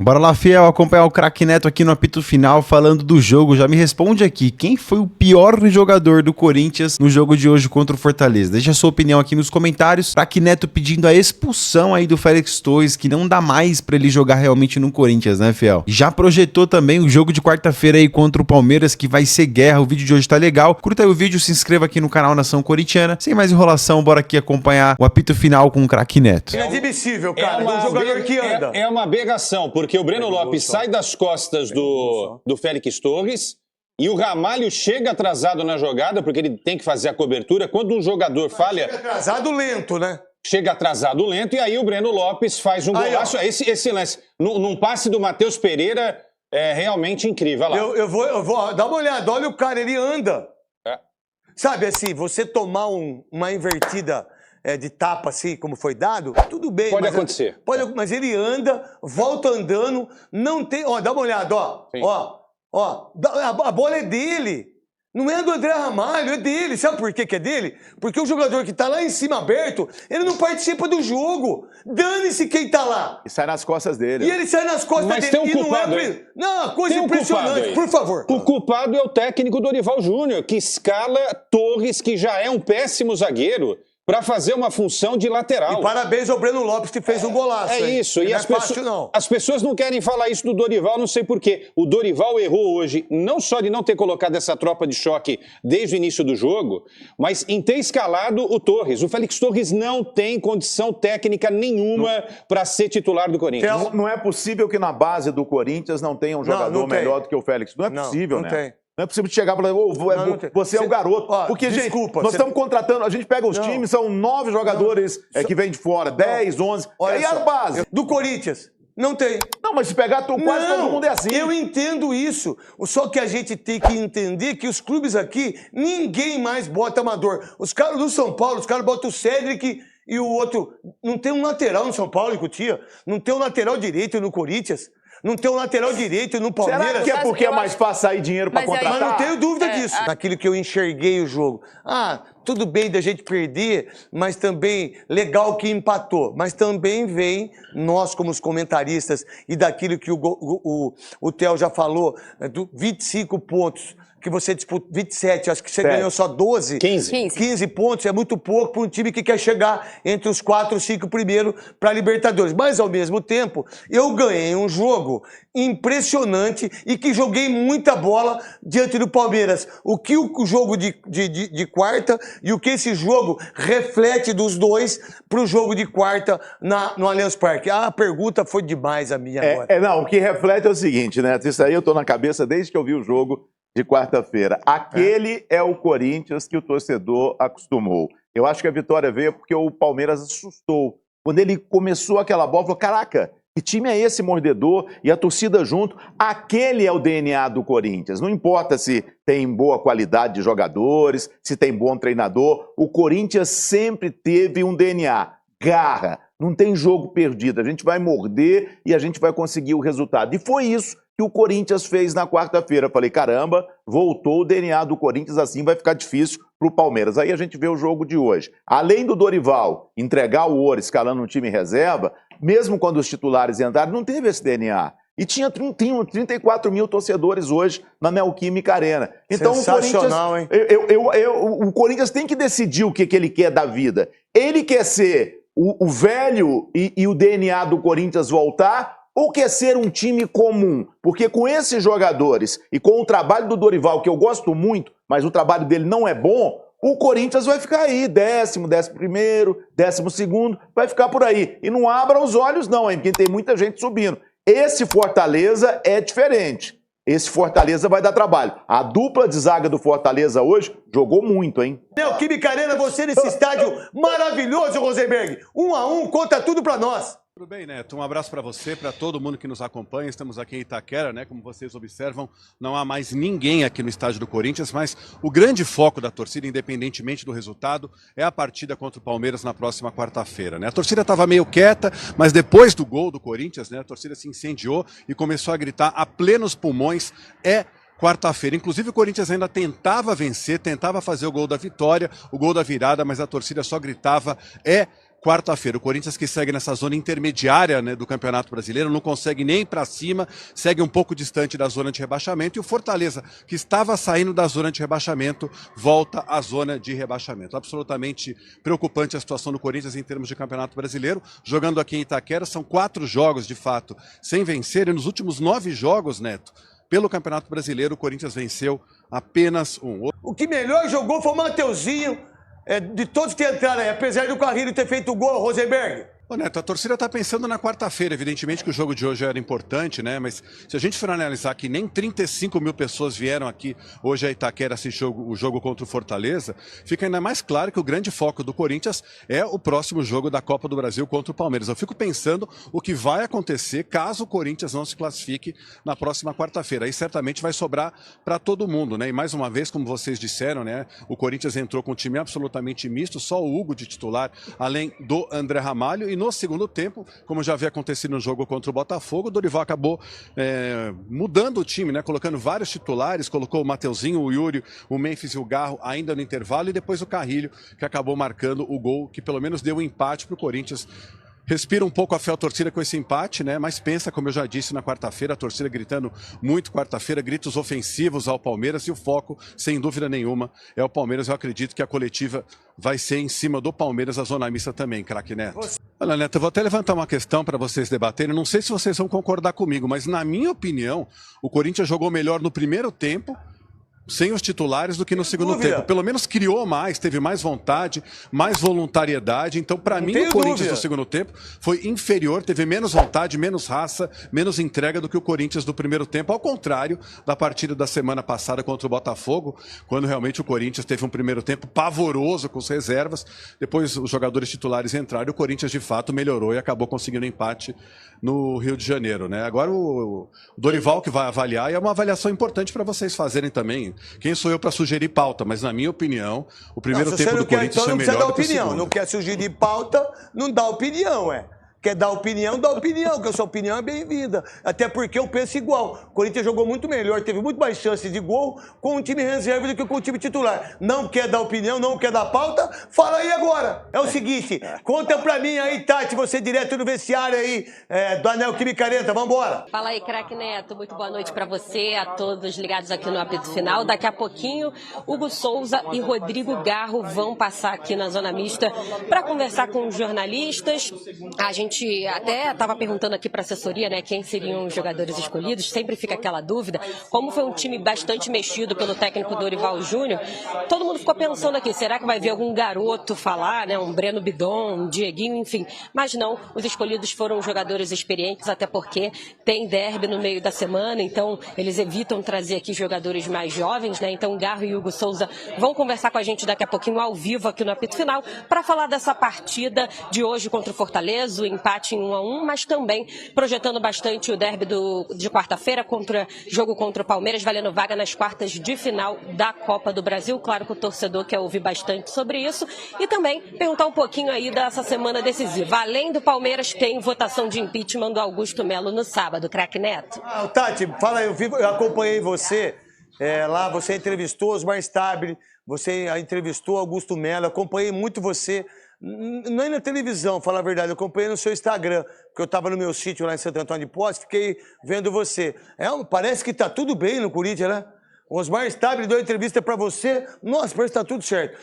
Bora lá, fiel, acompanhar o craque Neto aqui no apito final, falando do jogo. Já me responde aqui, quem foi o pior jogador do Corinthians no jogo de hoje contra o Fortaleza? Deixa a sua opinião aqui nos comentários. Craque Neto pedindo a expulsão aí do Félix Torres, que não dá mais pra ele jogar realmente no Corinthians, né, fiel? Já projetou também o jogo de quarta-feira aí contra o Palmeiras, que vai ser guerra. O vídeo de hoje tá legal. Curta aí o vídeo, se inscreva aqui no canal Nação Corintiana. Sem mais enrolação, bora aqui acompanhar o apito final com o craque Neto. Inadmissível, cara, de um jogador que anda. É uma aberração, porque o Breno Lopes sai das costas do Félix Torres e o Ramalho chega atrasado na jogada, porque ele tem que fazer a cobertura. Quando um jogador falha... Chega atrasado lento, né? Chega atrasado lento e aí o Breno Lopes faz um golaço. Esse lance, num passe do Matheus Pereira, é realmente incrível. Olha lá. Eu vou dar uma olhada, olha o cara, ele anda. É. Sabe assim, você tomar uma invertida... de tapa, assim, como foi dado, tudo bem. Pode acontecer. Mas ele anda, volta andando, não tem... Ó, dá uma olhada, ó. Sim. Ó, a bola é dele. Não é do André Ramalho, é dele. Sabe por que é dele? Porque o jogador que tá lá em cima aberto, ele não participa do jogo. Dane-se quem tá lá. E sai nas costas dele. E ele sai nas costas Mas dele. tem um culpado, Não, coisa tem um impressionante, por favor. O culpado é o técnico Dorival Júnior, que escala Torres, que já é um péssimo zagueiro, para fazer uma função de lateral. E parabéns ao Breno Lopes, que fez um golaço. É isso. E não é fácil, não. As pessoas não querem falar isso do Dorival, não sei por quê. O Dorival errou hoje, não só de não ter colocado essa tropa de choque desde o início do jogo, mas em ter escalado o Torres. O Félix Torres não tem condição técnica nenhuma para ser titular do Corinthians. Não é possível que na base do Corinthians não tenha um jogador melhor do que o Félix. Não é possível, né? Tem. Não é possível chegar e falar, você é o garoto. Porque, desculpa, gente, nós estamos contratando, a gente pega os times, são 9 jogadores que vêm de fora, 10, 11. E a base? Do Corinthians, não tem. Não, mas se pegar, quase todo mundo é assim. Eu entendo isso. Só que a gente tem que entender que os clubes aqui, ninguém mais bota amador. Os caras do São Paulo, os caras botam o Cédric e o outro. Não tem um lateral no São Paulo, em Cotia. Não tem um lateral direito no Corinthians. Não tem um lateral direito no Palmeiras. Será que é porque é mais fácil sair dinheiro para contratar? Mas não tenho dúvida disso. Naquilo que eu enxerguei o jogo. Tudo bem da gente perder, mas também legal que empatou. Mas também vem, nós como os comentaristas, e daquilo que o Theo já falou, do 25 pontos, que você disputa 27, acho que você ganhou só 12. 15 pontos, é muito pouco para um time que quer chegar entre os 4 ou 5 primeiros para a Libertadores. Mas, ao mesmo tempo, eu ganhei um jogo impressionante e que joguei muita bola diante do Palmeiras. O que o jogo de quarta e o que esse jogo reflete dos dois para o jogo de quarta no Allianz Parque. A pergunta foi demais a minha agora. Não, o que reflete é o seguinte, né? Isso aí eu tô na cabeça desde que eu vi o jogo de quarta-feira. Aquele é o Corinthians que o torcedor acostumou. Eu acho que a vitória veio porque o Palmeiras assustou. Quando ele começou aquela bola, falou, caraca, que time é esse mordedor? E a torcida junto. Aquele é o DNA do Corinthians. Não importa se tem boa qualidade de jogadores, se tem bom treinador. O Corinthians sempre teve um DNA. Garra. Não tem jogo perdido. A gente vai morder e a gente vai conseguir o resultado. E foi isso que o Corinthians fez na quarta-feira. Falei, caramba, voltou o DNA do Corinthians, assim vai ficar difícil para o Palmeiras. Aí a gente vê o jogo de hoje. Além do Dorival entregar o ouro escalando um time em reserva, mesmo quando os titulares entraram, não teve esse DNA. E tinha 34 mil torcedores hoje na Neoquímica Arena. Então sensacional, o Corinthians, o Corinthians tem que decidir o que ele quer da vida. Ele quer ser o velho e o DNA do Corinthians voltar, ou quer ser um time comum? Porque com esses jogadores e com o trabalho do Dorival, que eu gosto muito, mas o trabalho dele não é bom, o Corinthians vai ficar aí, 10º, 11º, 12º, vai ficar por aí. E não abra os olhos não, hein, porque tem muita gente subindo. Esse Fortaleza é diferente. Esse Fortaleza vai dar trabalho. A dupla de zaga do Fortaleza hoje jogou muito, hein? Neoquímica Arena, você nesse estádio maravilhoso, Rosenberg. 1-1, conta tudo pra nós. Tudo bem, Neto? Um abraço para você, para todo mundo que nos acompanha. Estamos aqui em Itaquera, né? Como vocês observam, não há mais ninguém aqui no estádio do Corinthians, mas o grande foco da torcida, independentemente do resultado, é a partida contra o Palmeiras na próxima quarta-feira, né? A torcida estava meio quieta, mas depois do gol do Corinthians, né, a torcida se incendiou e começou a gritar a plenos pulmões, quarta-feira. Inclusive o Corinthians ainda tentava vencer, tentava fazer o gol da vitória, o gol da virada, mas a torcida só gritava quarta-feira. O Corinthians que segue nessa zona intermediária, né, do Campeonato Brasileiro, não consegue nem ir para cima, segue um pouco distante da zona de rebaixamento, e o Fortaleza, que estava saindo da zona de rebaixamento, volta à zona de rebaixamento. Absolutamente preocupante a situação do Corinthians em termos de Campeonato Brasileiro. Jogando aqui em Itaquera, são 4 jogos, de fato, sem vencer, e nos últimos 9 jogos, Neto, pelo Campeonato Brasileiro, o Corinthians venceu apenas um. O que melhor jogou foi o Mateuzinho, de todos que entraram aí, apesar do Carrilho ter feito o gol, Rosenberg. Ô Neto, a torcida está pensando na quarta-feira. Evidentemente que o jogo de hoje era importante, né? Mas se a gente for analisar que nem 35 mil pessoas vieram aqui hoje a Itaquera assistir o jogo contra o Fortaleza, fica ainda mais claro que o grande foco do Corinthians é o próximo jogo da Copa do Brasil contra o Palmeiras. Eu fico pensando o que vai acontecer caso o Corinthians não se classifique na próxima quarta-feira. Aí certamente vai sobrar para todo mundo, né? E mais uma vez, como vocês disseram, né? O Corinthians entrou com um time absolutamente misto, só o Hugo de titular, além do André Ramalho. E no segundo tempo, como já havia acontecido no jogo contra o Botafogo, o Dorival acabou mudando o time, né? Colocando vários titulares, colocou o Mateuzinho, o Yuri, o Memphis e o Garro ainda no intervalo, e depois o Carrilho, que acabou marcando o gol, que pelo menos deu um empate para o Corinthians. Respira um pouco a fé a torcida com esse empate, né? Mas pensa, como eu já disse na quarta-feira, a torcida gritando muito quarta-feira, gritos ofensivos ao Palmeiras, e o foco, sem dúvida nenhuma, é o Palmeiras. Eu acredito que a coletiva vai ser em cima do Palmeiras, a zona mista também, craque Neto. Olha, Neto, eu vou até levantar uma questão para vocês debaterem. Não sei se vocês vão concordar comigo, mas na minha opinião, o Corinthians jogou melhor no primeiro tempo, sem os titulares, do que no segundo tempo. Pelo menos criou mais, teve mais vontade, mais voluntariedade. Então, para mim, o Corinthians no segundo tempo foi inferior, teve menos vontade, menos raça, menos entrega do que o Corinthians do primeiro tempo, ao contrário da partida da semana passada contra o Botafogo, quando realmente o Corinthians teve um primeiro tempo pavoroso com as reservas. Depois os jogadores titulares entraram e o Corinthians de fato melhorou e acabou conseguindo um empate no Rio de Janeiro, né? Agora o Dorival que vai avaliar, e é uma avaliação importante para vocês fazerem também. Quem sou eu para sugerir pauta? Mas, na minha opinião, o primeiro tempo do Corinthians foi melhor do que o segundo. Não quer sugerir pauta, não dá opinião, Quer dar opinião, dá opinião, que a sua opinião é bem-vinda. Até porque eu penso igual. O Corinthians jogou muito melhor, teve muito mais chances de gol com o time reserva do que com o time titular. Não quer dar opinião, não quer dar pauta? Fala aí agora. É o seguinte, conta pra mim aí, Tati, você direto no vestiário aí, do Anel Química Arena. Vambora. Fala aí, craque Neto. Muito boa noite pra você, a todos ligados aqui no apito final. Daqui a pouquinho, Hugo Souza e Rodrigo Garro vão passar aqui na Zona Mista para conversar com os jornalistas. A gente até estava perguntando aqui para a assessoria, né, quem seriam os jogadores escolhidos. Sempre fica aquela dúvida. Como foi um time bastante mexido pelo técnico Dorival Júnior, todo mundo ficou pensando aqui, será que vai vir algum garoto falar, né, um Breno Bidon, um Dieguinho, enfim. Mas não, os escolhidos foram jogadores experientes, até porque tem derby no meio da semana, então eles evitam trazer aqui jogadores mais jovens, né? Então Garro e Hugo Souza vão conversar com a gente daqui a pouquinho ao vivo aqui no apito final para falar dessa partida de hoje contra o Fortaleza, o empate em 1-1, mas também projetando bastante o derby de quarta-feira, jogo contra o Palmeiras, valendo vaga nas quartas de final da Copa do Brasil. Claro que o torcedor quer ouvir bastante sobre isso e também perguntar um pouquinho aí dessa semana decisiva. Além do Palmeiras, tem votação de impeachment do Augusto Melo no sábado, craque Neto. Tati, fala aí, eu acompanhei você lá, você entrevistou Osmar Stabile, você entrevistou Augusto Melo, acompanhei muito você. Não é na televisão, falar a verdade, eu acompanhei no seu Instagram, porque eu estava no meu sítio lá em Santo Antônio de Posse, fiquei vendo você. Parece que tá tudo bem no Corinthians, né? O Osmar Stabile deu entrevista para você, nossa, parece que tá tudo certo.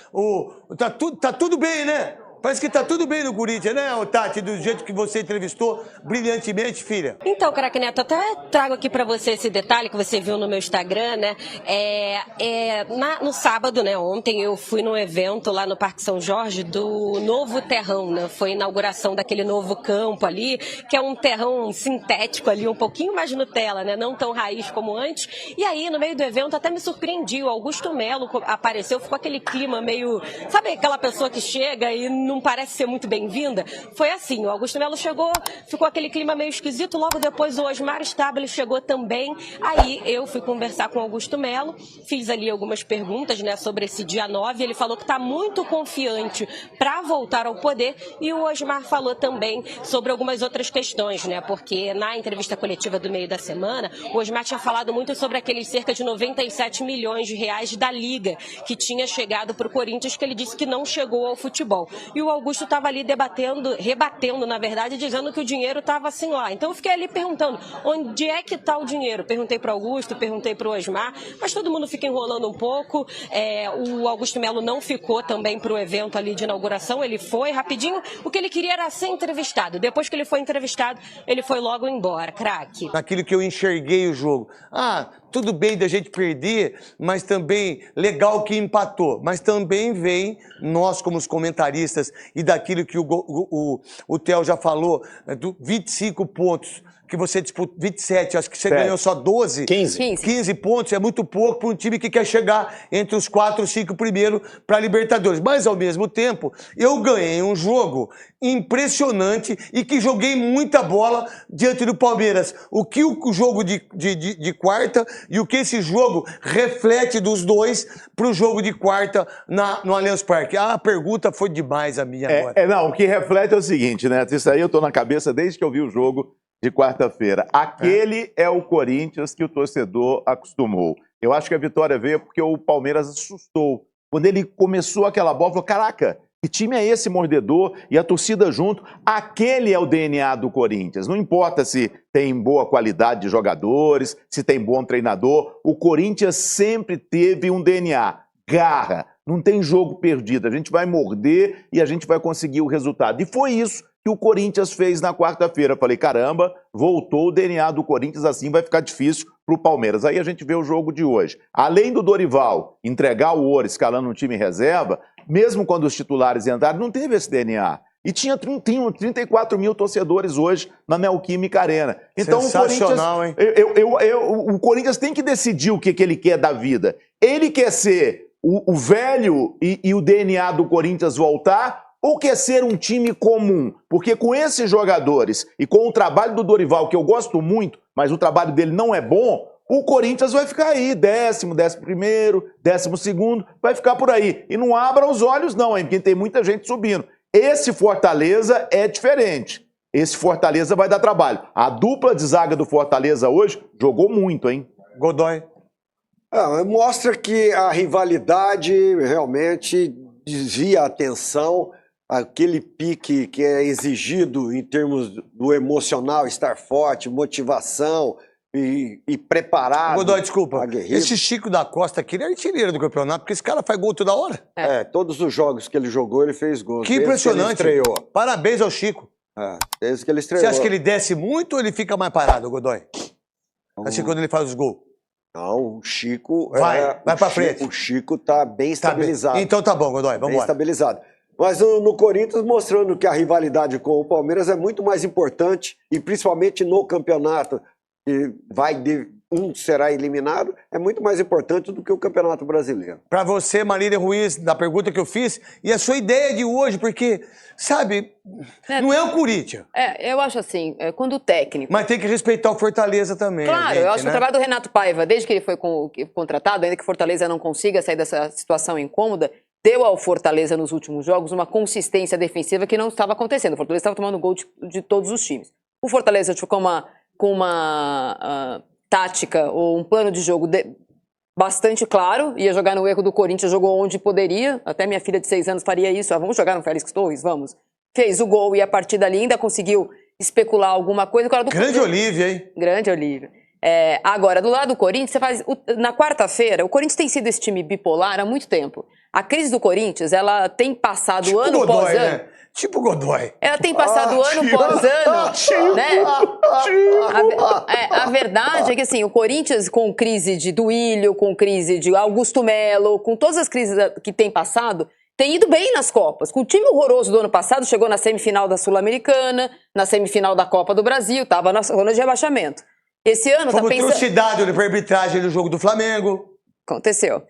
Tá tudo bem, né? Parece que tá tudo bem no Corinthians, né, Tati? Do jeito que você entrevistou brilhantemente, filha. Então, craque Neto, até trago aqui pra você esse detalhe que você viu no meu Instagram, né? No sábado, né, ontem, eu fui num evento lá no Parque São Jorge do novo terrão, né? Foi a inauguração daquele novo campo ali, que é um terrão sintético ali, um pouquinho mais Nutella, né? Não tão raiz como antes. E aí, no meio do evento, até me surpreendi. O Augusto Melo apareceu, ficou aquele clima meio... Sabe aquela pessoa que chega e não parece ser muito bem-vinda? Foi assim, o Augusto Melo chegou, ficou aquele clima meio esquisito, logo depois o Osmar Stabile chegou também, aí eu fui conversar com o Augusto Melo, fiz ali algumas perguntas, né, sobre esse dia 9, ele falou que está muito confiante para voltar ao poder, e o Osmar falou também sobre algumas outras questões, né, porque na entrevista coletiva do meio da semana, o Osmar tinha falado muito sobre aqueles cerca de 97 milhões de reais da Liga, que tinha chegado para o Corinthians, que ele disse que não chegou ao futebol. e o Augusto estava ali rebatendo, na verdade, dizendo que o dinheiro estava assim lá. Então eu fiquei ali perguntando, onde é que está o dinheiro? Perguntei para o Augusto, perguntei para o Osmar, mas todo mundo fica enrolando um pouco. O Augusto Melo não ficou também para o evento ali de inauguração, ele foi rapidinho. O que ele queria era ser entrevistado. Depois que ele foi entrevistado, ele foi logo embora. Craque. Naquilo que eu enxerguei o jogo. Ah, tudo bem da gente perder, mas também legal que empatou. Mas também vem nós, como os comentaristas, e daquilo que o Theo já falou, 25 pontos que você disputou, 27, acho que você ganhou só 12. 15 pontos, é muito pouco para um time que quer chegar entre os 4 ou 5 primeiros para a Libertadores. Mas, ao mesmo tempo, eu ganhei um jogo impressionante e que joguei muita bola diante do Palmeiras. O que o jogo de quarta e o que esse jogo reflete dos dois para o jogo de quarta no Allianz Parque. A pergunta foi demais a minha agora. Não, o que reflete é o seguinte, né? Isso aí eu tô na cabeça desde que eu vi o jogo de quarta-feira. Aquele é o Corinthians que o torcedor acostumou. Eu acho que a vitória veio porque o Palmeiras assustou. Quando ele começou aquela bola, falou, caraca, que time é esse mordedor? E a torcida junto. Aquele é o DNA do Corinthians. Não importa se tem boa qualidade de jogadores, se tem bom treinador. O Corinthians sempre teve um DNA. Garra. Não tem jogo perdido. A gente vai morder e a gente vai conseguir o resultado. E foi isso que o Corinthians fez na quarta-feira. Falei, caramba, voltou o DNA do Corinthians, assim vai ficar difícil para o Palmeiras. Aí a gente vê o jogo de hoje. Além do Dorival entregar o ouro escalando um time em reserva, mesmo quando os titulares entraram, não teve esse DNA. E tinha 34 mil torcedores hoje na Neoquímica Arena. Então sensacional, o Corinthians, o Corinthians tem que decidir o que ele quer da vida. Ele quer ser o velho e o DNA do Corinthians voltar, ou quer ser um time comum? Porque com esses jogadores e com o trabalho do Dorival, que eu gosto muito, mas o trabalho dele não é bom, o Corinthians vai ficar aí, 10º, 11º, 12º, vai ficar por aí. E não abra os olhos não, hein, porque tem muita gente subindo. Esse Fortaleza é diferente. Esse Fortaleza vai dar trabalho. A dupla de zaga do Fortaleza hoje jogou muito, hein? Godoy. Mostra que a rivalidade realmente desvia a atenção, aquele pique que é exigido em termos do emocional, estar forte, motivação e preparado. Godoy, desculpa. Aguerrido. Esse Chico da Costa aqui, ele é artilheiro do campeonato, porque esse cara faz gol toda hora. Todos os jogos que ele jogou, ele fez gol. Que impressionante. Que ele estreou. Parabéns ao Chico. Desde que ele estreou. Você acha que ele desce muito ou ele fica mais parado, Godoy? Assim, quando ele faz os gols? Não, o Chico... Vai pra frente. O Chico tá bem estabilizado. Então tá bom, Godoy, vamos bem embora. estabilizado. Mas no Corinthians, mostrando que a rivalidade com o Palmeiras é muito mais importante, e principalmente no campeonato, que um será eliminado, é muito mais importante do que o Campeonato Brasileiro. Para você, Marília Ruiz, da pergunta que eu fiz, e a sua ideia de hoje, porque, sabe, não é o Corinthians. Eu acho assim, quando o técnico... Mas tem que respeitar o Fortaleza também. Claro, gente, eu acho que né? o trabalho do Renato Paiva, desde que ele foi contratado, ainda que o Fortaleza não consiga sair dessa situação incômoda, deu ao Fortaleza nos últimos jogos uma consistência defensiva que não estava acontecendo. O Fortaleza estava tomando gol de todos os times. O Fortaleza ficou com uma tática ou um plano de jogo bastante claro, ia jogar no erro do Corinthians, jogou onde poderia, até minha filha de 6 anos faria isso, vamos jogar no Félix Torres, vamos. Fez o gol e a partir dali ainda conseguiu especular alguma coisa. Grande Olívia, hein? Grande Olívia. Agora, do lado do Corinthians, você faz na quarta-feira, o Corinthians tem sido esse time bipolar há muito tempo. A crise do Corinthians, ela tem passado tipo ano Godoy, após ano. né? Tipo Godoy. Ela tem passado ano após ano, né? A verdade é que assim, o Corinthians com crise de Duílio, com crise de Augusto Melo, com todas as crises que tem passado, tem ido bem nas Copas. Com o time horroroso do ano passado, chegou na semifinal da Sul-Americana, na semifinal da Copa do Brasil, estava na zona de rebaixamento. Esse ano Fomos tá pensando... trucidado por arbitragem do jogo do Flamengo. Aconteceu.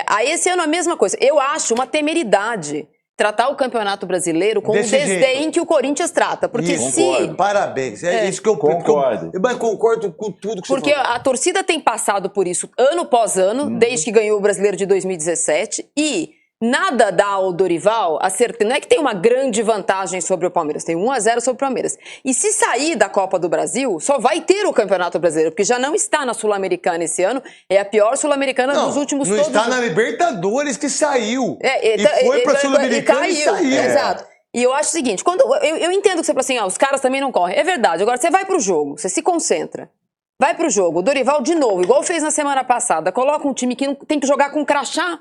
Aí esse ano a mesma coisa. Eu acho uma temeridade tratar o Campeonato Brasileiro com o desdém que o Corinthians trata. Porque Concordo. Parabéns. É isso que eu concordo. Mas concordo com tudo que você falou. Porque a torcida tem passado por isso ano após ano, desde que ganhou o Brasileiro de 2017. E nada dá ao Dorival a certeza. Não é que tem uma grande vantagem sobre o Palmeiras, tem 1-0 sobre o Palmeiras. E se sair da Copa do Brasil, só vai ter o Campeonato Brasileiro, porque já não está na Sul-Americana esse ano, é a pior Sul-Americana dos últimos não todos. Não está na Libertadores que saiu. E foi pra Sul-Americana e saiu. Exato. E eu acho o seguinte, quando eu entendo que você fala assim, os caras também não correm. É verdade. Agora, você vai pro jogo, você se concentra. Vai pro jogo, o Dorival de novo, igual fez na semana passada, coloca um time que não tem que jogar com crachá.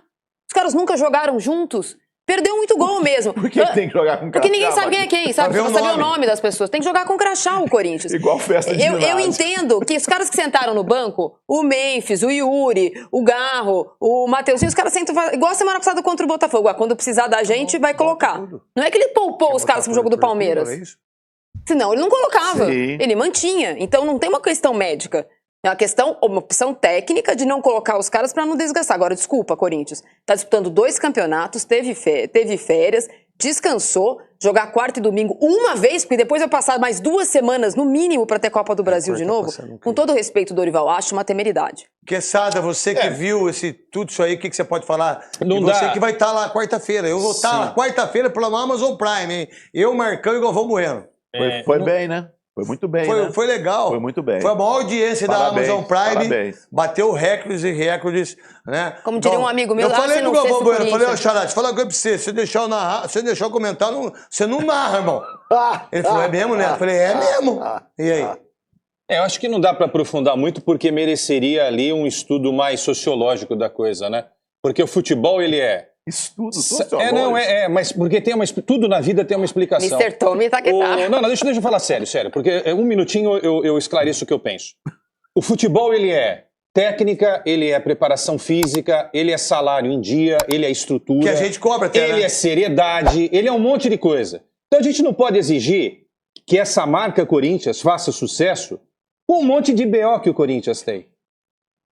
Os caras nunca jogaram juntos. Perdeu muito gol mesmo. Por que tem que jogar com crachá? Porque ninguém sabe quem é quem, sabe? Você saber o nome das pessoas. Tem que jogar com crachá o Corinthians. Igual festa de ginásio. Eu entendo que os caras que sentaram no banco, o Memphis, o Yuri, o Garro, o Mateuzinho, os caras sentam igual a semana passada contra o Botafogo. Quando precisar da gente, vai colocar. Não é que ele poupou os caras pro jogo do Palmeiras. Senão ele não colocava. Sim. Ele mantinha. Então não tem uma questão médica. É uma opção técnica de não colocar os caras para não desgastar. Agora, desculpa, Corinthians. Tá disputando 2 campeonatos, teve férias, descansou, jogar quarta e domingo uma vez, porque depois vai passar mais 2 semanas, no mínimo, para ter Copa do Brasil de novo. Com todo respeito, Dorival, acho uma temeridade. Quesada, você que viu tudo isso aí, o que você pode falar? Não você dá. que vai estar lá quarta-feira. Eu vou estar lá quarta-feira pela Amazon Prime, hein? Eu, Marcão e Galvão Bueno. Foi bem, né? Foi muito bem, né? Foi legal. Foi muito bem. Foi a maior audiência Parabéns, da Amazon Prime. parabéns. Bateu recordes e recordes, né? Como diria um amigo meu, eu falei se pro não fosse Galvão o Bueno, eu falei, Corinthians. Xarate, fala uma coisa pra você, se eu deixar eu comentar, você não narra, irmão. Ele falou, é mesmo, né? Eu falei, é mesmo. E aí? Eu acho que não dá para aprofundar muito porque mereceria ali um estudo mais sociológico da coisa, né? Porque o futebol, ele é... Estudo sociológico. Mas porque tudo na vida tem uma explicação. Mr. Tommy tá que tá. Não, deixa eu falar sério, porque um minutinho eu esclareço o que eu penso. O futebol, ele é técnica, ele é preparação física, ele é salário em dia, ele é estrutura. Que a gente cobra até, ele né? é seriedade, ele é um monte de coisa. Então a gente não pode exigir que essa marca Corinthians faça sucesso com um monte de BO que o Corinthians tem.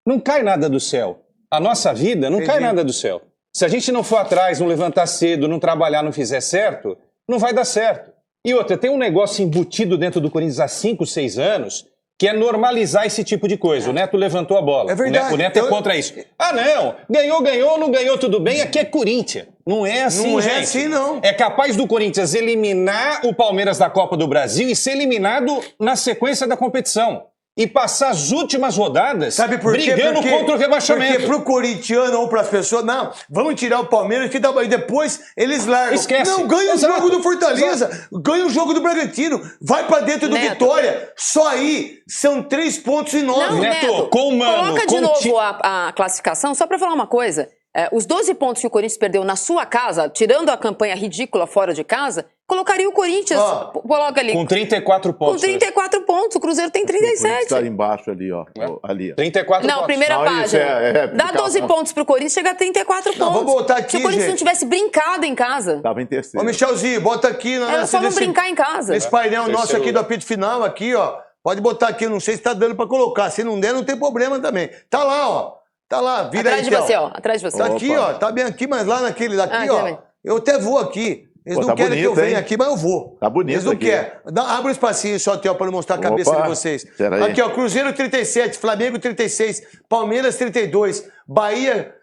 Não cai nada do céu. A nossa vida não cai nada do céu. Se a gente não for atrás, não levantar cedo, não trabalhar, não fizer certo, não vai dar certo. E outra, tem um negócio embutido dentro do Corinthians há 5, 6 anos, que é normalizar esse tipo de coisa. O Neto levantou a bola. É verdade. O Neto é contra isso. Ah, não, ganhou, não ganhou, tudo bem, aqui é Corinthians. Não é assim, Não gente. é assim, não. É capaz do Corinthians eliminar o Palmeiras da Copa do Brasil e ser eliminado na sequência da competição. E passar as últimas rodadas Sabe por quê? brigando contra o rebaixamento. Porque pro corintiano ou pras pessoas, não, vamos tirar o Palmeiras e depois eles largam. Esquece. Não, ganha Exato. o jogo do Fortaleza, ganha o jogo do Bragantino, vai pra dentro do Neto. Vitória. Só aí são 3 pontos e 9. Não, Neto, Neto, com o Mano, coloca de com novo a classificação, só pra falar uma coisa. Os 12 pontos que o Corinthians perdeu na sua casa, tirando a campanha ridícula fora de casa, colocaria o Corinthians, coloca ali, Com 34 com pontos. 34 pontos, o Cruzeiro tem O Corinthians 37. tá embaixo ali, ó. Ali. 34 Não, pontos. primeira Não, isso página. Dá fica- 12 pontos pro Corinthians, chega a 34 Não, pontos. vamos botar aqui, Se o Corinthians gente. não tivesse brincado em casa, Tava em terceiro. Ô, Michelzinho, bota aqui era só não brincar em casa. nesse painel nosso Terceiro aqui do apito final, aqui, ó. Pode botar aqui, eu não sei se tá dando pra colocar. Se não der, não tem problema também. Tá lá, ó. Tá lá, vira Atrás aí, de Theo. você, ó. Atrás de você. Tá aqui, Opa. ó. Tá bem aqui, mas lá naquele daqui, Ah, ó. também. Eu até vou aqui. Eles Pô, não tá querem que eu bonito, venha hein? aqui, mas eu vou. Tá bonito Eles não aqui. querem. Abre um espacinho só, Theo, pra eu mostrar a cabeça Opa, de vocês. peraí. Aqui, ó. Cruzeiro 37, Flamengo 36, Palmeiras 32, Bahia...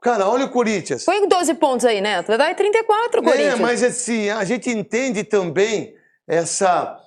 Cara, olha o Corinthians. Põe 12 pontos aí, Neto. Dá 34, Corinthians. Mas assim, a gente entende também essa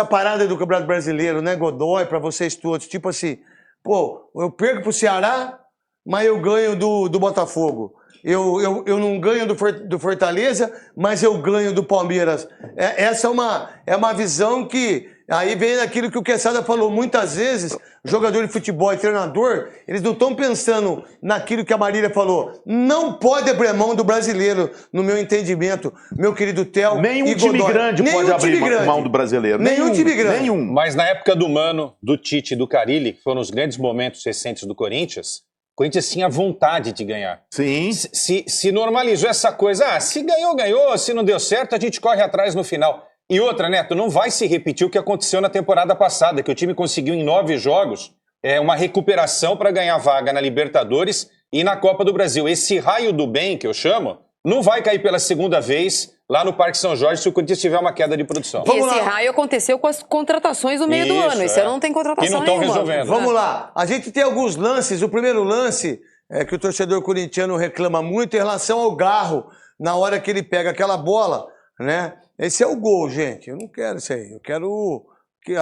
parada do Campeonato Brasileiro, né, Godoy, pra vocês todos. Tipo assim, pô, eu perco pro Ceará, mas eu ganho do Botafogo. Eu não ganho do Fortaleza, mas eu ganho do Palmeiras. Essa é uma visão que... Aí vem aquilo que o Quesada falou. Muitas vezes, jogador de futebol e treinador, eles não estão pensando naquilo que a Marília falou. Não pode abrir mão do brasileiro, no meu entendimento, meu querido Theo Nenhum e time Godoy. grande Nenhum pode abrir time grande. mão do brasileiro. Nenhum time grande. Nenhum. Mas na época do Mano, do Tite e do Carille, que foram os grandes momentos recentes do Corinthians, o Corinthians tinha vontade de ganhar. Sim. Se normalizou essa coisa, se ganhou, ganhou, se não deu certo, a gente corre atrás no final. E outra, Neto, não vai se repetir o que aconteceu na temporada passada, que o time conseguiu em 9 jogos uma recuperação para ganhar vaga na Libertadores e na Copa do Brasil. Esse raio do bem, que eu chamo, não vai cair pela segunda vez lá no Parque São Jorge se o Corinthians tiver uma queda de produção. E esse raio aconteceu com as contratações no meio do ano. Esse ano não tem contratação Que não estão nenhuma. resolvendo. Vamos lá. A gente tem alguns lances. O primeiro lance é que o torcedor corintiano reclama muito em relação ao Garro, na hora que ele pega aquela bola, né? Esse é o gol, gente. Eu não quero esse aí. Eu quero que,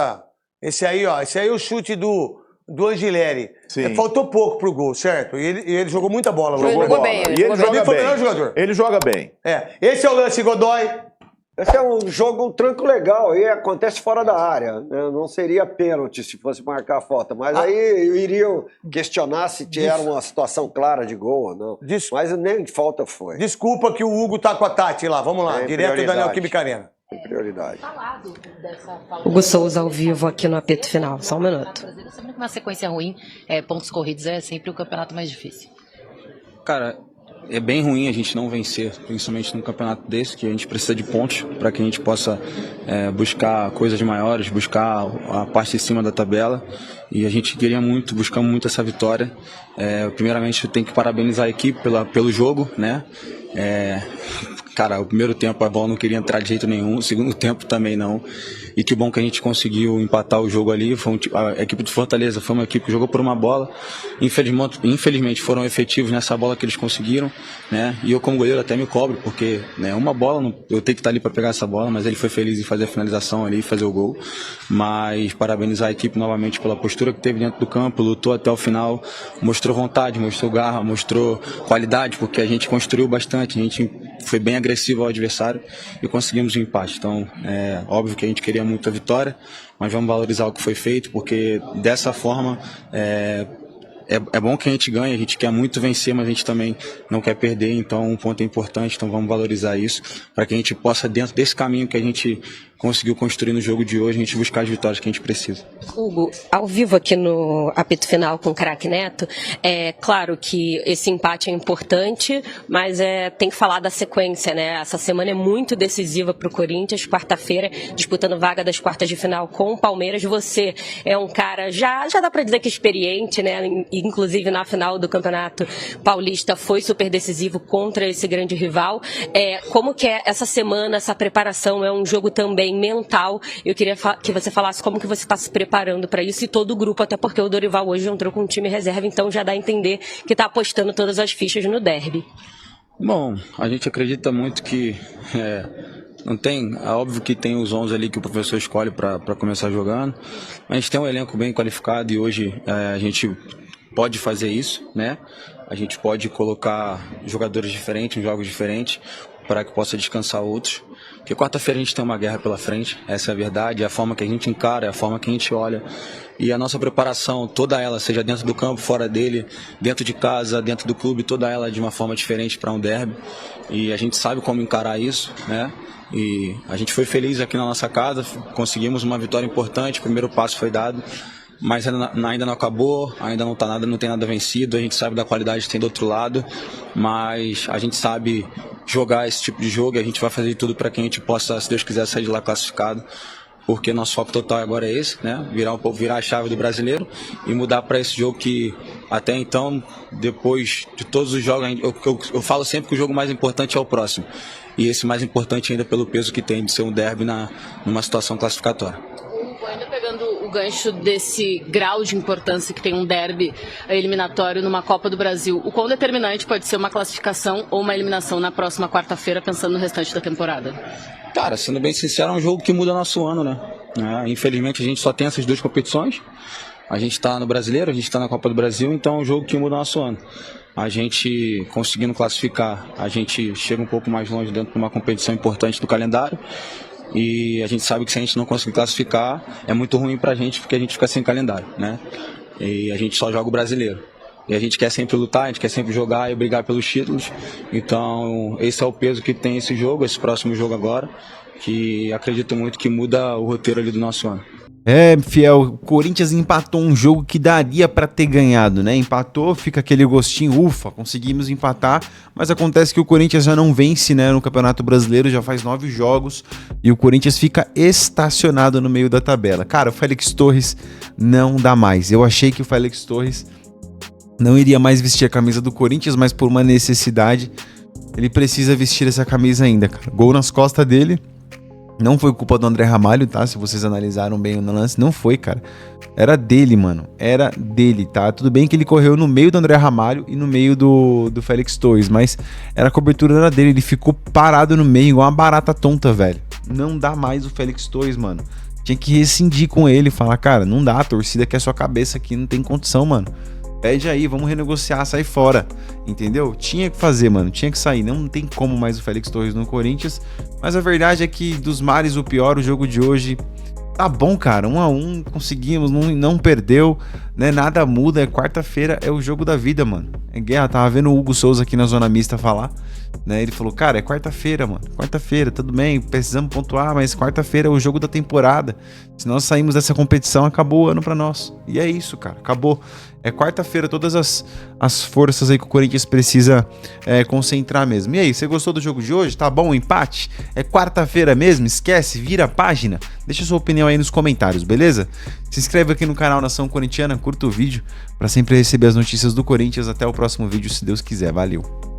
esse aí é o chute do Angileri. Faltou pouco pro gol, certo? E ele jogou muita bola. Jogou bem. E ele joga foi o bem. melhor jogador. Ele joga bem. Esse é o lance, Godoy. Esse é um jogo, um tranco legal, e acontece fora da área. Não seria pênalti se fosse marcar a falta, mas aí iriam questionar se era uma situação clara de gol ou não. Mas nem de falta foi. Desculpa que o Hugo tá com a Tati lá, vamos lá, direto da Neoquímica Arena. Tem prioridade. Hugo Souza ao vivo aqui no apito final, só um minuto. Sempre que uma sequência ruim, pontos corridos é sempre o campeonato mais difícil. Cara, é bem ruim a gente não vencer, principalmente num campeonato desse, que a gente precisa de pontos para que a gente possa buscar coisas maiores, buscar a parte de cima da tabela. E a gente queria muito, buscamos muito essa vitória. Primeiramente, eu tenho que parabenizar a equipe pelo jogo, né? Cara, o primeiro tempo a bola não queria entrar de jeito nenhum, o segundo tempo também não. E que bom que a gente conseguiu empatar o jogo ali. A equipe de Fortaleza foi uma equipe que jogou por uma bola. Infelizmente foram efetivos nessa bola que eles conseguiram, né? E eu como goleiro até me cobro, porque uma bola, eu tenho que estar ali para pegar essa bola, mas ele foi feliz em fazer a finalização ali, fazer o gol. Mas parabenizar a equipe novamente pela postura que teve dentro do campo, lutou até o final, mostrou vontade, mostrou garra, mostrou qualidade, porque a gente construiu bastante, a gente foi bem agressivo ao adversário e conseguimos o empate. Então, óbvio que a gente queria muito a vitória, mas vamos valorizar o que foi feito, porque dessa forma é bom que a gente ganhe, a gente quer muito vencer, mas a gente também não quer perder, então um ponto é importante, então vamos valorizar isso, para que a gente possa, dentro desse caminho que a gente conseguiu construir no jogo de hoje, a gente buscar as vitórias que a gente precisa. Hugo, ao vivo aqui no apito final com o Craque Neto, é claro que esse empate é importante, mas tem que falar da sequência, né? Essa semana é muito decisiva para o Corinthians, quarta-feira, disputando vaga das quartas de final com o Palmeiras. Você é um cara, já dá para dizer que experiente, né? Inclusive na final do Campeonato Paulista foi super decisivo contra esse grande rival. Como que é essa semana, essa preparação? É um jogo também mental. Eu queria que você falasse como que você está se preparando para isso e todo o grupo, até porque o Dorival hoje entrou com um time reserva, então já dá a entender que está apostando todas as fichas no derby. Bom, a gente acredita muito que não tem, é óbvio que tem os 11 ali que o professor escolhe para começar jogando, mas a gente tem um elenco bem qualificado e hoje a gente pode fazer isso, né? A gente pode colocar jogadores diferentes, em jogos diferentes, para que possa descansar outros. Porque quarta-feira a gente tem uma guerra pela frente, essa é a verdade, é a forma que a gente encara, é a forma que a gente olha. E a nossa preparação, toda ela, seja dentro do campo, fora dele, dentro de casa, dentro do clube, toda ela de uma forma diferente para um derby. E a gente sabe como encarar isso, né? E a gente foi feliz aqui na nossa casa, conseguimos uma vitória importante, o primeiro passo foi dado. Mas ainda não acabou, ainda não tem nada vencido, a gente sabe da qualidade que tem do outro lado, mas a gente sabe jogar esse tipo de jogo e a gente vai fazer tudo para que a gente possa, se Deus quiser, sair de lá classificado, porque nosso foco total agora é esse, né? Virar a chave do brasileiro e mudar para esse jogo que até então, depois de todos os jogos, eu falo sempre que o jogo mais importante é o próximo, e esse mais importante ainda pelo peso que tem de ser um derby numa situação classificatória. Ainda pegando o gancho desse grau de importância que tem um derby eliminatório numa Copa do Brasil, o quão determinante pode ser uma classificação ou uma eliminação na próxima quarta-feira, pensando no restante da temporada? Cara, sendo bem sincero, é um jogo que muda nosso ano, né? Infelizmente a gente só tem essas duas competições. A gente está no Brasileiro, a gente está na Copa do Brasil, então é um jogo que muda nosso ano. A gente conseguindo classificar, a gente chega um pouco mais longe dentro de uma competição importante do calendário. E a gente sabe que se a gente não conseguir classificar, é muito ruim pra gente, porque a gente fica sem calendário, né? E a gente só joga o brasileiro. E a gente quer sempre lutar, a gente quer sempre jogar e brigar pelos títulos. Então, esse é o peso que tem esse jogo, esse próximo jogo agora, que acredito muito que muda o roteiro ali do nosso ano. Fiel, o Corinthians empatou um jogo que daria pra ter ganhado, né? Empatou, fica aquele gostinho, ufa, conseguimos empatar, mas acontece que o Corinthians já não vence, né, no Campeonato Brasileiro, já faz 9 jogos, e o Corinthians fica estacionado no meio da tabela. Cara, o Félix Torres não dá mais. Eu achei que o Félix Torres não iria mais vestir a camisa do Corinthians, mas por uma necessidade, ele precisa vestir essa camisa ainda, cara. Gol nas costas dele, Não foi culpa do André Ramalho, tá? Se vocês analisaram bem o lance, não foi, cara. Era dele, mano. Era dele, tá? Tudo bem que ele correu no meio do André Ramalho e no meio do Félix Torres, mas a cobertura era dele. Ele ficou parado no meio, igual uma barata tonta, velho. Não dá mais o Félix Torres, mano. Tinha que rescindir com ele, falar, cara, não dá, a torcida quer sua cabeça aqui, não tem condição, mano. Pede aí, vamos renegociar, sai fora, entendeu? Tinha que fazer, mano, tinha que sair. Não tem como mais o Félix Torres no Corinthians. Mas a verdade é que dos males o pior, o jogo de hoje tá bom, cara. 1-1, conseguimos, não perdeu, né? Nada muda, quarta-feira é o jogo da vida, mano. É guerra, tava vendo o Hugo Souza aqui na Zona Mista falar, né? Ele falou, cara, é quarta-feira, mano. Quarta-feira, tudo bem, precisamos pontuar, mas quarta-feira é o jogo da temporada. Se nós saímos dessa competição, acabou o ano pra nós. E é isso, cara, acabou. É quarta-feira, todas as forças aí que o Corinthians precisa concentrar mesmo. E aí, você gostou do jogo de hoje? Tá bom o empate? É quarta-feira mesmo? Esquece, vira a página. Deixa sua opinião aí nos comentários, beleza? Se inscreve aqui no canal Nação Corintiana, curta o vídeo para sempre receber as notícias do Corinthians. Até o próximo vídeo, se Deus quiser. Valeu!